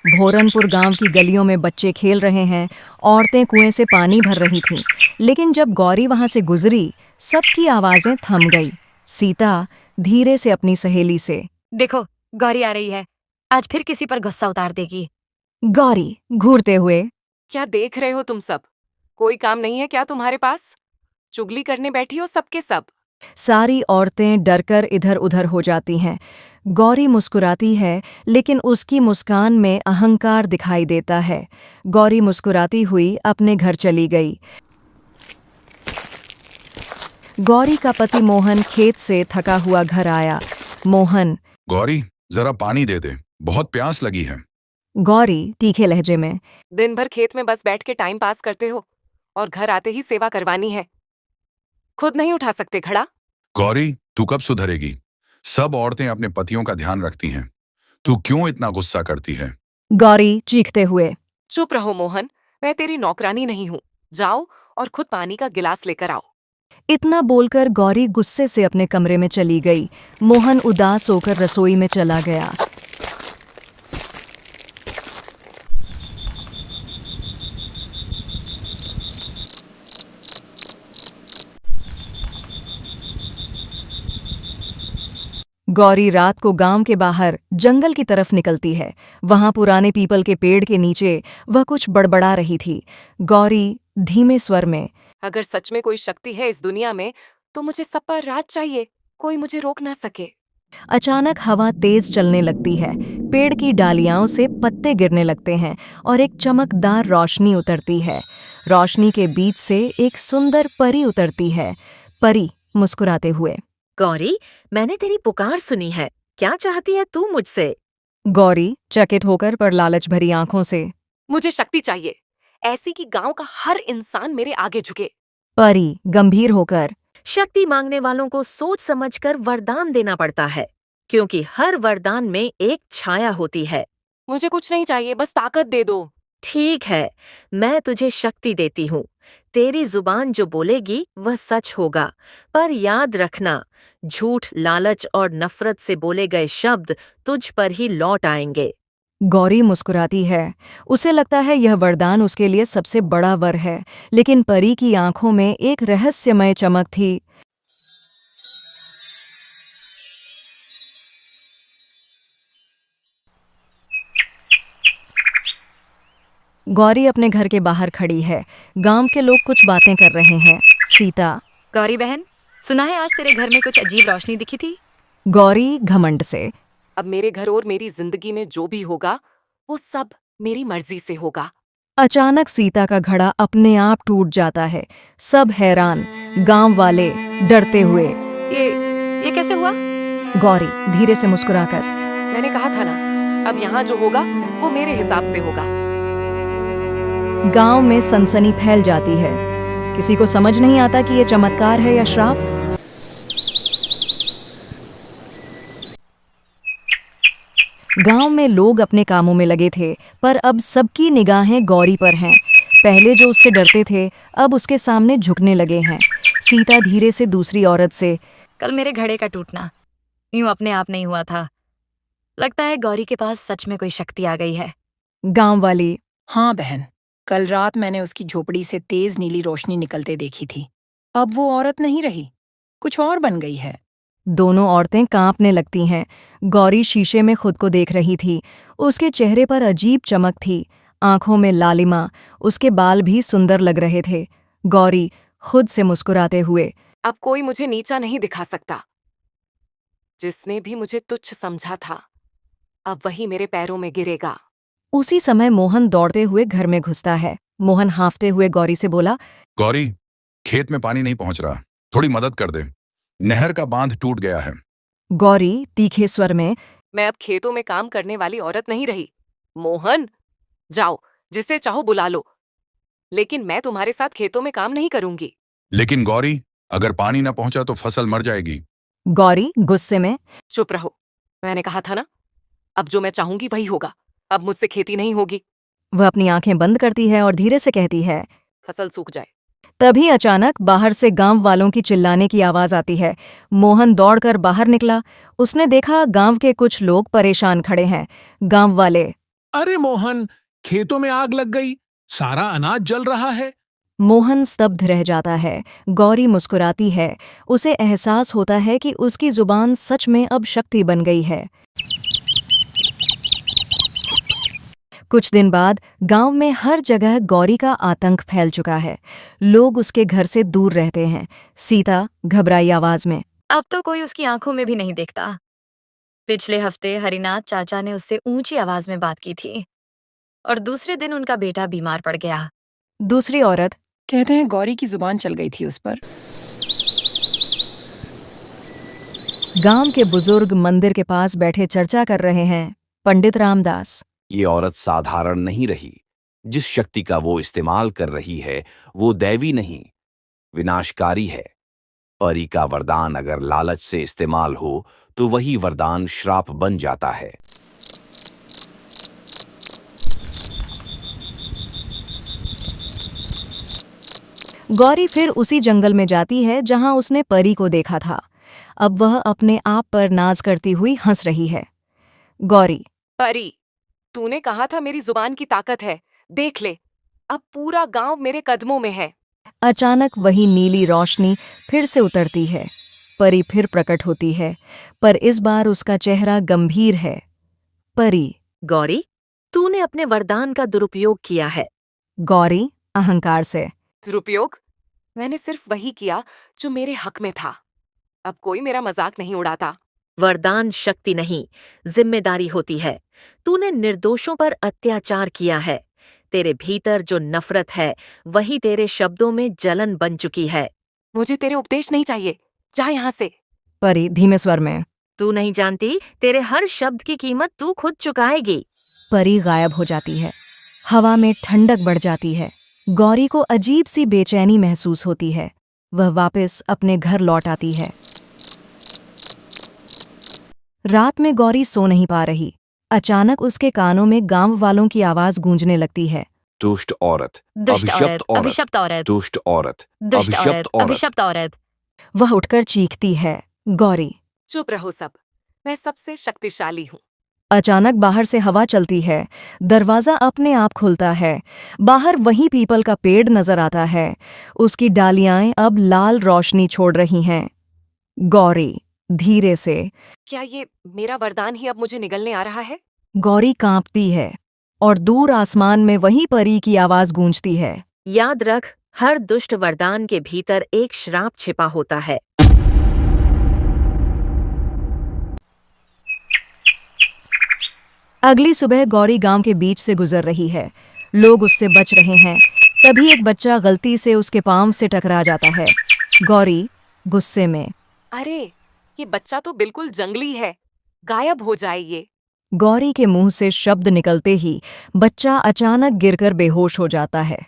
भोरनपुर गांव की गलियों में बच्चे खेल रहे हैं। औरतें कुएं से पानी भर रही थीं। लेकिन जब गौरी वहां से गुजरी, सबकी आवाजें थम गई। सीता धीरे से अपनी सहेली से, देखो, गौरी आ रही है। आज फिर किसी पर गुस्सा उतार देगी। गौरी घूरते हुए, क्या देख रहे हो तुम सब? कोई काम नहीं है क्या तुम्हारे पास? चुगली करने बैठी हो सबके सब। सारी औरतें डरकर इधर उधर हो जाती हैं। गौरी मुस्कुराती है, लेकिन उसकी मुस्कान में अहंकार दिखाई देता है। गौरी मुस्कुराती हुई अपने घर चली गई। गौरी का पति मोहन खेत से थका हुआ घर आया। मोहन, गौरी, जरा पानी दे दे, बहुत प्यास लगी है। गौरी तीखे लहजे में, दिन भर खेत में बस बैठ के टाइम पास करते हो और घर आते ही सेवा करवानी है। खुद नहीं उठा सकते घड़ा? गौरी, तू कब सुधरेगी? सब औरतें अपने पतियों का ध्यान रखती हैं। तू क्यों इतना गुस्सा करती है? गौरी चीखते हुए, चुप रहो मोहन, मैं तेरी नौकरानी नहीं हूँ। जाओ और खुद पानी का गिलास लेकर आओ। इतना बोलकर गौरी गुस्से से अपने कमरे में चली गई। मोहन उदास होकर रसोई में चला गया। गौरी रात को गांव के बाहर जंगल की तरफ निकलती है। वहां पुराने पीपल के पेड़ के नीचे वह कुछ बड़बड़ा रही थी। गौरी धीमे स्वर में, अगर सच में कोई शक्ति है इस दुनिया में तो मुझे सब पर राज चाहिए, कोई मुझे रोक ना सके। अचानक हवा तेज चलने लगती है। पेड़ की डालियाओं से पत्ते गिरने लगते हैं और एक चमकदार रोशनी उतरती है। रोशनी के बीच से एक सुंदर परी उतरती है। परी मुस्कुराते हुए, गौरी, मैंने तेरी पुकार सुनी है। क्या चाहती है तू मुझसे? गौरी चकित होकर पर लालच भरी आंखों से, मुझे शक्ति चाहिए, ऐसी कि गांव का हर इंसान मेरे आगे झुके। परी गंभीर होकर, शक्ति मांगने वालों को सोच समझकर वरदान देना पड़ता है, क्योंकि हर वरदान में एक छाया होती है। मुझे कुछ नहीं चाहिए, बस ताकत दे दो। ठीक है, मैं तुझे शक्ति देती हूँ। तेरी जुबान जो बोलेगी वह सच होगा, पर याद रखना, झूठ, लालच और नफरत से बोले गए शब्द तुझ पर ही लौट आएंगे। गौरी मुस्कुराती है। उसे लगता है यह वरदान उसके लिए सबसे बड़ा वर है। लेकिन परी की आंखों में एक रहस्यमय चमक थी। गौरी अपने घर के बाहर खड़ी है। गांव के लोग कुछ बातें कर रहे हैं। सीता, गौरी बहन, सुना है आज तेरे घर में कुछ अजीब रोशनी दिखी थी। गौरी घमंड से, अब मेरे घर और मेरी जिंदगी में जो भी होगा वो सब मेरी मर्जी से होगा। अचानक सीता का घड़ा अपने आप टूट जाता है। सब हैरान, गांव वाले डरते हुए। ये कैसे हुआ? गौरी धीरे से मुस्कुराकर, मैंने कहा था ना, अब यहाँ जो होगा वो मेरे हिसाब से होगा। गांव में सनसनी फैल जाती है। किसी को समझ नहीं आता कि ये चमत्कार है या श्राप। गांव में लोग अपने कामों में लगे थे, पर अब सबकी निगाहें गौरी पर हैं। पहले जो उससे डरते थे, अब उसके सामने झुकने लगे हैं। सीता धीरे से दूसरी औरत से, कल मेरे घड़े का टूटना यूं अपने आप नहीं हुआ था। लगता है गौरी के पास सच में कोई शक्ति आ गई है। गांव वाली, हाँ बहन, कल रात मैंने उसकी झोपड़ी से तेज नीली रोशनी निकलते देखी थी। अब वो औरत नहीं रही, कुछ और बन गई है। दोनों औरतें कांपने लगती हैं। गौरी शीशे में खुद को देख रही थी। उसके चेहरे पर अजीब चमक थी, आंखों में लालिमा। उसके बाल भी सुंदर लग रहे थे। गौरी खुद से मुस्कुराते हुए, अब कोई मुझे नीचा नहीं दिखा सकता। जिसने भी मुझे तुच्छ समझा था, अब वही मेरे पैरों में गिरेगा। उसी समय मोहन दौड़ते हुए घर में घुसता है। मोहन हांफते हुए गौरी से बोला, गौरी, खेत में पानी नहीं पहुंच रहा, थोड़ी मदद कर दे। नहर का बांध टूट गया है। गौरी तीखे स्वर में, मैं अब खेतों में काम करने वाली औरत नहीं रही। मोहन, जाओ, जिसे चाहो बुला लो, लेकिन मैं तुम्हारे साथ खेतों में काम नहीं करूंगी। लेकिन गौरी, अगर पानी न पहुंचा तो फसल मर जाएगी। गौरी गुस्से में, चुप रहो, मैंने कहा था ना, अब जो मैं चाहूंगी वही होगा। अब मुझसे खेती नहीं होगी। वह अपनी आंखें बंद करती है और धीरे से कहती है। फसल सूख जाए। तभी अचानक बाहर से गांव वालों की चिल्लाने की आवाज आती है। मोहन दौड़कर बाहर निकला। उसने देखा गांव के कुछ लोग परेशान खड़े हैं। गांव वाले, अरे मोहन, खेतों में आग लग गई, सारा अनाज जल रहा है। मोहन स्तब्ध रह जाता है। गौरी मुस्कुराती है। उसे एहसास होता है कि उसकी जुबान सच में अब शक्ति बन गई है। कुछ दिन बाद गांव में हर जगह गौरी का आतंक फैल चुका है। लोग उसके घर से दूर रहते हैं। सीता घबराई आवाज में, अब तो कोई उसकी आंखों में भी नहीं देखता। पिछले हफ्ते हरिनाथ चाचा ने उससे ऊंची आवाज में बात की थी और दूसरे दिन उनका बेटा बीमार पड़ गया। दूसरी औरत, कहते हैं गौरी की जुबान चल गई थी उस पर। गांव के बुजुर्ग मंदिर के पास बैठे चर्चा कर रहे हैं। पंडित रामदास, ये औरत साधारण नहीं रही। जिस शक्ति का वो इस्तेमाल कर रही है वो दैवी नहीं, विनाशकारी है। परी का वरदान अगर लालच से इस्तेमाल हो तो वही वरदान श्राप बन जाता है। गौरी फिर उसी जंगल में जाती है जहां उसने परी को देखा था। अब वह अपने आप पर नाज करती हुई हंस रही है। गौरी, परी, तूने कहा था मेरी जुबान की ताकत है, देख ले, अब पूरा गांव मेरे कदमों में है। अचानक वही नीली रोशनी फिर से उतरती है। परी फिर प्रकट होती है, पर इस बार उसका चेहरा गंभीर है। परी, गौरी, तूने अपने वरदान का दुरुपयोग किया है। गौरी अहंकार से, दुरुपयोग? मैंने सिर्फ वही किया जो मेरे हक में था। अब कोई मेरा मजाक नहीं उड़ाता। वरदान शक्ति नहीं, जिम्मेदारी होती है। तूने निर्दोषों पर अत्याचार किया है। तेरे भीतर जो नफरत है वही तेरे शब्दों में जलन बन चुकी है। मुझे तेरे उपदेश नहीं चाहिए, जा यहाँ से। परी धीमे स्वर में, तू नहीं जानती, तेरे हर शब्द की कीमत तू खुद चुकाएगी। परी गायब हो जाती है। हवा में ठंडक बढ़ जाती है। गौरी को अजीब सी बेचैनी महसूस होती है। वह वापस अपने घर लौट आती है। रात में गौरी सो नहीं पा रही। अचानक उसके कानों में गांव वालों की आवाज गूंजने लगती है। दुष्ट औरत, दुष्ट औरत, अभिशप्त औरत, अभिशप्त औरत, दुष्ट औरत, दुष्ट औरत, अभिशप्त औरत। अभिशप्त औरत। वह उठकर चीखती है। गौरी, चुप रहो सब, मैं सबसे शक्तिशाली हूँ। अचानक बाहर से हवा चलती है। दरवाजा अपने आप खुलता है। बाहर वही पीपल का पेड़ नजर आता है। उसकी डालियां अब लाल रोशनी छोड़ रही हैं। गौरी धीरे से, क्या ये मेरा वरदान ही अब मुझे निगलने आ रहा है? गौरी कांपती है और दूर आसमान में वही परी की आवाज गूंजती है। याद रख, हर दुष्ट वरदान के भीतर एक श्राप छिपा होता है। अगली सुबह गौरी गांव के बीच से गुजर रही है। लोग उससे बच रहे हैं। तभी एक बच्चा गलती से उसके पांव से टकरा जाता है। गौरी गुस्से में, अरे, ये बच्चा तो बिल्कुल जंगली है, गायब हो जाए ये। गौरी के मुंह से शब्द निकलते ही बच्चा अचानक गिरकर बेहोश हो जाता है।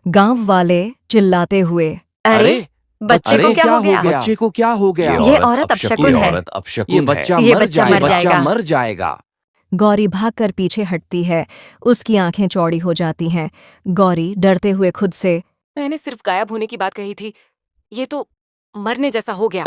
गांव वाले चिल्लाते हुए, अरे, बच्चे को क्या हो गया? बच्चे को क्या हो गया? ये औरत अपशकुन है। औरत अपशकुन है। ये बच्चा मर जाएगा। गौरी भागकर पीछे हटती है। उसकी आंखें चौड़ी हो जाती हैं। गौरी डरते हुए खुद से, मैंने सिर्फ गायब होने की बात कही थी, ये तो मरने जैसा हो गया।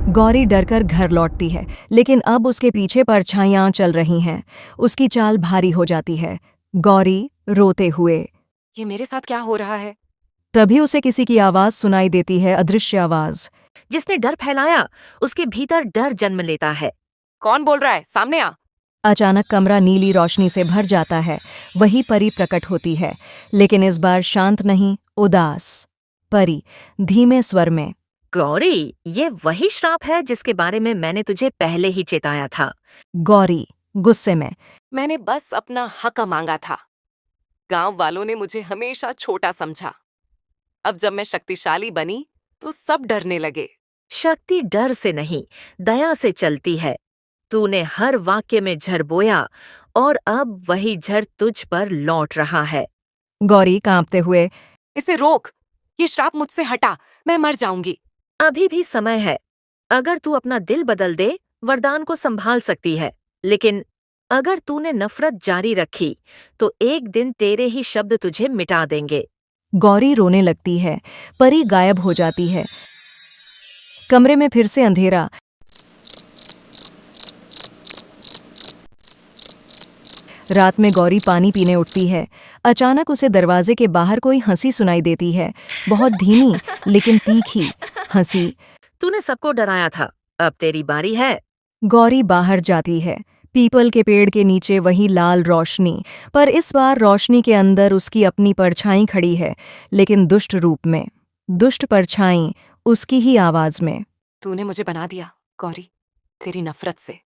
गौरी डरकर घर लौटती है, लेकिन अब उसके पीछे परछाइयां चल रही हैं। उसकी चाल भारी हो जाती है। गौरी रोते हुए, ये मेरे साथ क्या हो रहा है? तभी उसे किसी की आवाज सुनाई देती है, अदृश्य आवाज। जिसने डर फैलाया उसके भीतर डर जन्म लेता है। कौन बोल रहा है? सामने आ। अचानक कमरा नीली रोशनी से भर जाता है। वही परी प्रकट होती है, लेकिन इस बार शांत नहीं, उदास। परी धीमे स्वर में, गौरी, ये वही श्राप है जिसके बारे में मैंने तुझे पहले ही चेताया था। गौरी गुस्से में, मैंने बस अपना हक मांगा था। गांव वालों ने मुझे हमेशा छोटा समझा। अब जब मैं शक्तिशाली बनी तो सब डरने लगे। शक्ति डर से नहीं, दया से चलती है। तूने हर वाक्य में झर बोया और अब वही झर तुझ पर लौट रहा है। गौरी कांपते हुए, इसे रोक, ये श्राप मुझसे हटा, मैं मर जाऊंगी। अभी भी समय है। अगर तू अपना दिल बदल दे, वरदान को संभाल सकती है। लेकिन अगर तूने नफरत जारी रखी तो एक दिन तेरे ही शब्द तुझे मिटा देंगे। गौरी रोने लगती है। परी गायब हो जाती है। कमरे में फिर से अंधेरा। रात में गौरी पानी पीने उठती है। अचानक उसे दरवाजे के बाहर कोई हंसी सुनाई देती है, बहुत धीमी लेकिन तीखी हंसी। तूने सबको डराया था, अब तेरी बारी है। गौरी बाहर जाती है। पीपल के पेड़ के नीचे वही लाल रोशनी, पर इस बार रोशनी के अंदर उसकी अपनी परछाई खड़ी है, लेकिन दुष्ट रूप में। दुष्ट परछाई उसकी ही आवाज में। तूने मुझे बना दिया गौरी, तेरी नफरत से।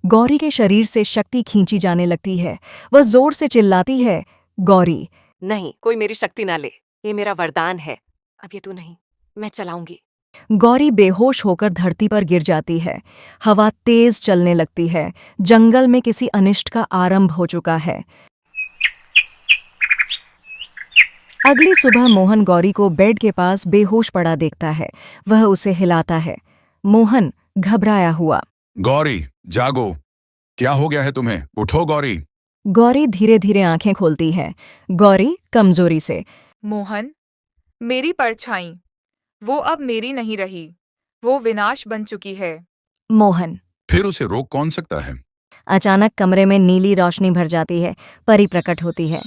गौरी के शरीर से शक्ति खींची जाने लगती है। वह जोर से चिल्लाती है, गौरी। नहीं, कोई मेरी शक्ति ना ले, ये मेरा वरदान है। अब ये तू नहीं, मैं चलाऊंगी। गौरी बेहोश होकर धरती पर गिर जाती है। हवा तेज चलने लगती है। जंगल में किसी अनिष्ट का आरंभ हो चुका है। अगली सुबह मोहन गौरी को बेड के पास बेहोश पड़ा देखता है। वह उसे हिलाता है। मोहन घबराया हुआ। गौरी जागो, क्या हो गया है तुम्हें? उठो गौरी। गौरी धीरे धीरे आंखें खोलती है। गौरी कमजोरी से। मोहन, मेरी परछाई, वो अब मेरी नहीं रही, वो विनाश बन चुकी है। मोहन। फिर उसे रोक कौन सकता है? अचानक कमरे में नीली रोशनी भर जाती है। परी प्रकट होती है।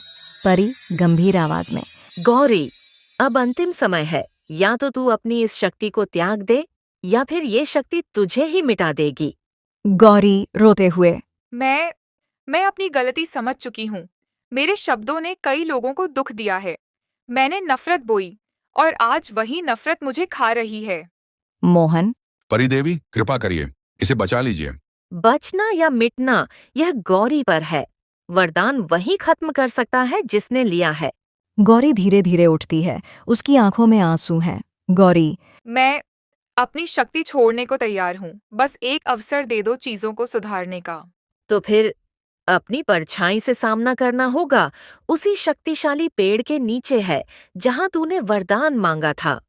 परी गंभीर आवाज में। गौरी, अब अंतिम समय है। या तो तू अपनी इस शक्ति को त्याग दे, या फिर ये शक्ति तुझे ही मिटा देगी। गौरी रोते हुए। मैं अपनी गलती समझ चुकी हूँ। मेरे शब्दों ने कई लोगों को दुख दिया है। मैंने नफरत बोई और आज वही नफरत मुझे खा रही है। मोहन। परिदेवी कृपा करिए, इसे बचा लीजिए। बचना या मिटना यह गौरी पर है। वरदान वही खत्म कर सकता है जिसने लिया है। गौरी धीरे धीरे उठती है। उसकी आंखों में आंसू हैं। गौरी। मैं अपनी शक्ति छोड़ने को तैयार हूँ। बस एक अवसर दे दो चीजों को सुधारने का। तो फिर अपनी परछाई से सामना करना होगा। उसी शक्तिशाली पेड़ के नीचे है जहां तूने वरदान मांगा था।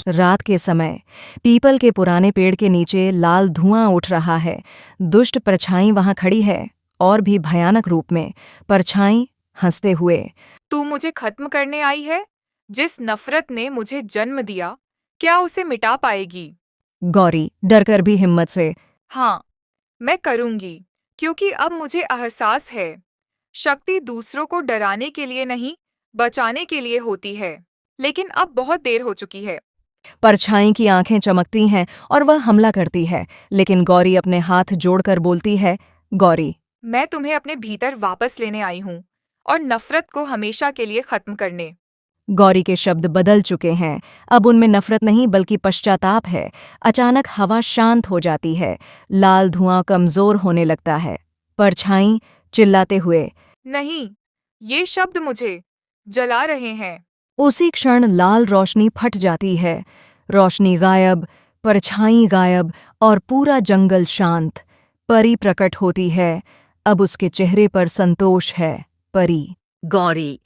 रात के समय पीपल के पुराने पेड़ के नीचे लाल धुआं उठ रहा है। दुष्ट परछाई वहां खड़ी है, और भी भयानक रूप में। परछाई हंसते हुए। तू मुझे खत्म करने आई है? जिस नफरत ने मुझे जन्म दिया, क्या उसे मिटा पाएगी? गौरी डरकर भी हिम्मत से। हाँ, मैं करूंगी, क्योंकि अब मुझे एहसास है, शक्ति दूसरों को डराने के लिए नहीं, बचाने के लिए होती है। लेकिन अब बहुत देर हो चुकी है। परछाई की आंखें चमकती हैं और वह हमला करती है, लेकिन गौरी अपने हाथ जोड़कर बोलती है, गौरी। मैं तुम्हें अपने भीतर वापस लेने आई हूँ और नफरत को हमेशा के लिए खत्म करने। गौरी के शब्द बदल चुके हैं। अब उनमें नफरत नहीं बल्कि पश्चाताप है। अचानक हवा शांत हो जाती है। लाल धुआं कमजोर होने लगता है। परछाई चिल्लाते हुए। नहीं, ये शब्द मुझे जला रहे हैं। उसी क्षण लाल रोशनी फट जाती है। रोशनी गायब, परछाई गायब और पूरा जंगल शांत। परी प्रकट होती है। अब उसके चेहरे पर संतोष है। परी। गौरी,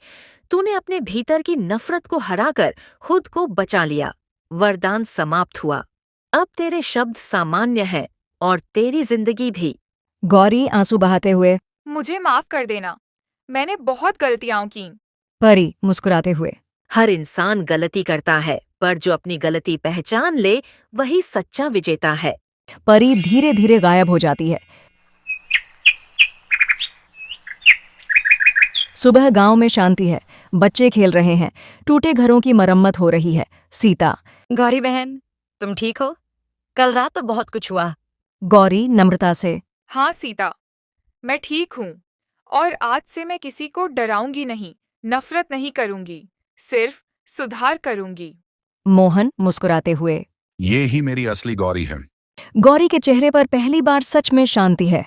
तूने अपने भीतर की नफरत को हराकर खुद को बचा लिया। वरदान समाप्त हुआ। अब तेरे शब्द सामान्य हैं और तेरी जिंदगी भी। गौरी आंसू बहाते हुए। मुझे माफ कर देना, मैंने बहुत गलतियां की। परी मुस्कुराते हुए। हर इंसान गलती करता है, पर जो अपनी गलती पहचान ले वही सच्चा विजेता है। परी धीरे धीरे गायब हो जाती है। सुबह गांव में शांति है। बच्चे खेल रहे हैं। टूटे घरों की मरम्मत हो रही है। सीता। गौरी बहन, तुम ठीक हो? कल रात तो बहुत कुछ हुआ। गौरी नम्रता से। हाँ सीता, मैं ठीक हूँ और आज से मैं किसी को डराऊंगी नहीं, नफरत नहीं करूंगी, सिर्फ सुधार करूंगी। मोहन मुस्कुराते हुए। ये ही मेरी असली गौरी है। गौरी के चेहरे पर पहली बार सच में शांति है।